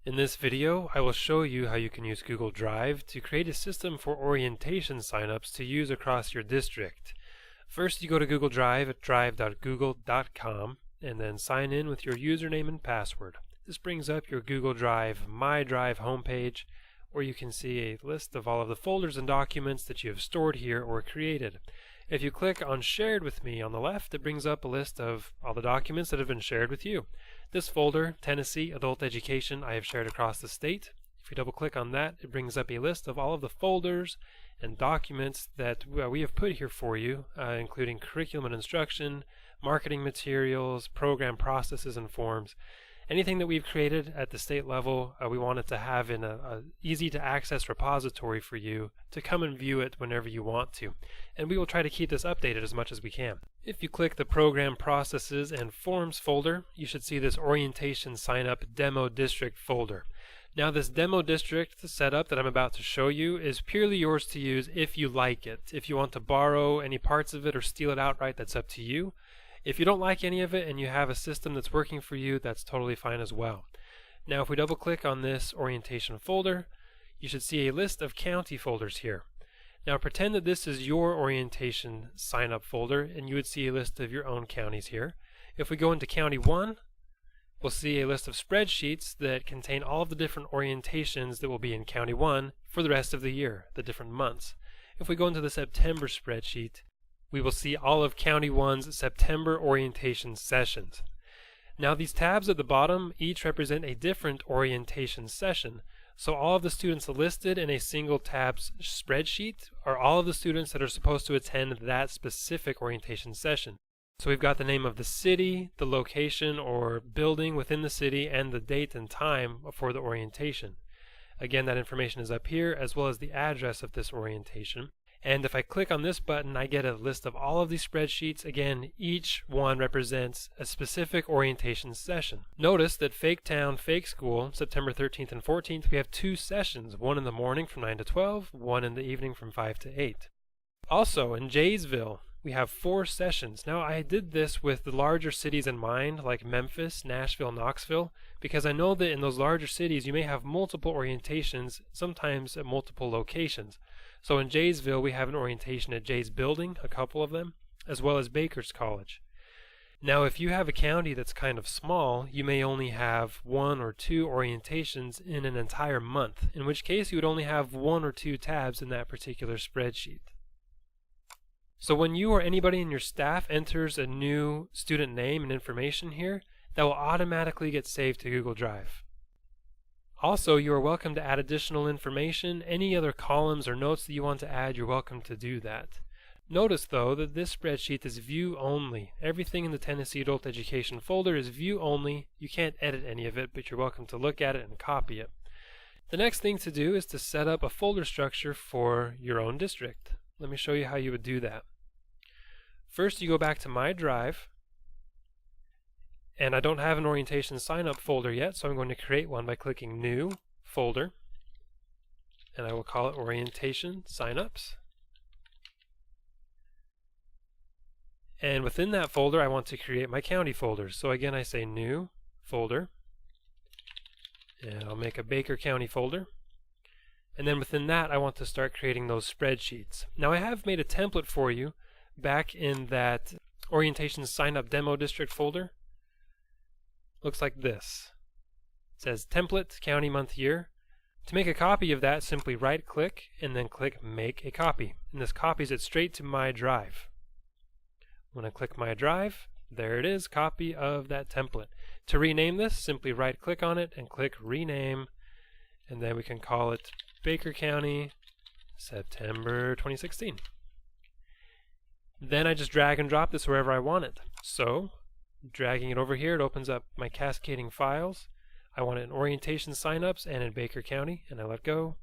In this video, I will show you how you can use Google Drive to create a system for orientation signups to use across your district. First, you go to Google Drive at drive.google.com and then sign in with your username and password. This brings up your Google Drive My Drive homepage, where you can see a list of all of the folders and documents that you have stored here or created. If you click on Shared with Me on the left, it brings up a list of all the documents that have been shared with you. This folder, Tennessee Adult Education, I have shared across the state. If you double click on that, it brings up a list of all of the folders and documents that we have put here for you, including curriculum and instruction, marketing materials, program processes and forms. Anything that we've created at the state level, we want it to have in a easy to access repository for you to come and view it whenever you want to. And we will try to keep this updated as much as we can. If you click the Program Processes and Forms folder, you should see this Orientation Sign Up Demo District folder. Now this demo district setup that I'm about to show you is purely yours to use if you like it. If you want to borrow any parts of it or steal it outright, that's up to you. If you don't like any of it and you have a system that's working for you, that's totally fine as well. Now if we double click on this orientation folder, you should see a list of county folders here. Now pretend that this is your orientation sign up folder and you would see a list of your own counties here. If we go into County 1, we'll see a list of spreadsheets that contain all of the different orientations that will be in County 1 for the rest of the year, the different months. If we go into the September spreadsheet, we will see all of County 1's September orientation sessions. Now these tabs at the bottom each represent a different orientation session. So all of the students listed in a single tabs spreadsheet are all of the students that are supposed to attend that specific orientation session. So we've got the name of the city, the location or building within the city, and the date and time for the orientation. Again, that information is up here, as well as the address of this orientation. And if I click on this button, I get a list of all of these spreadsheets. Again, each one represents a specific orientation session. Notice that Fake Town, Fake School, September 13th and 14th, we have two sessions, one in the morning from 9 to 12, one in the evening from 5 to 8. Also, in Jaysville, we have 4 sessions. Now, I did this with the larger cities in mind, like Memphis, Nashville, Knoxville, because I know that in those larger cities you may have multiple orientations, sometimes at multiple locations. So in Jaysville, we have an orientation at Jay's Building, a couple of them, as well as Baker's College. Now, if you have a county that's kind of small, you may only have 1 or 2 orientations in an entire month, in which case you would only have 1 or 2 tabs in that particular spreadsheet. So when you or anybody in your staff enters a new student name and information here, that will automatically get saved to Google Drive. Also, you are welcome to add additional information. Any other columns or notes that you want to add, you're welcome to do that. Notice though that this spreadsheet is view only. Everything in the Tennessee Adult Education folder is view only. You can't edit any of it, but you're welcome to look at it and copy it. The next thing to do is to set up a folder structure for your own district. Let me show you how you would do that. First, you go back to My Drive. And I don't have an orientation sign up folder yet, so I'm going to create one by clicking New Folder, and I will call it Orientation Signups. And within that folder I want to create my county folders. So again I say New Folder, and I'll make a Baker County folder. And then within that I want to start creating those spreadsheets. Now I have made a template for you back in that Orientation Sign Up Demo District folder. Looks like this. It says Template, County, Month, Year. To make a copy of that, simply right click and then click Make a Copy. And this copies it straight to My Drive. When I click My Drive, there it is, copy of that template. To rename this, simply right click on it and click Rename, and then we can call it Baker County, September 2016. Then I just drag and drop this wherever I want it. So, dragging it over here, it opens up my cascading files. I want it in orientation signups and in Baker County, and I let go,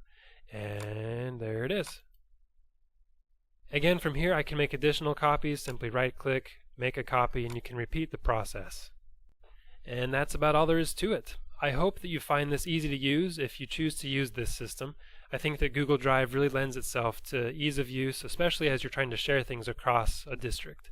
and there it is. Again, from here I can make additional copies. Simply right click, make a copy, and you can repeat the process. And that's about all there is to it. I hope that you find this easy to use if you choose to use this system. I think that Google Drive really lends itself to ease of use, especially as you're trying to share things across a district.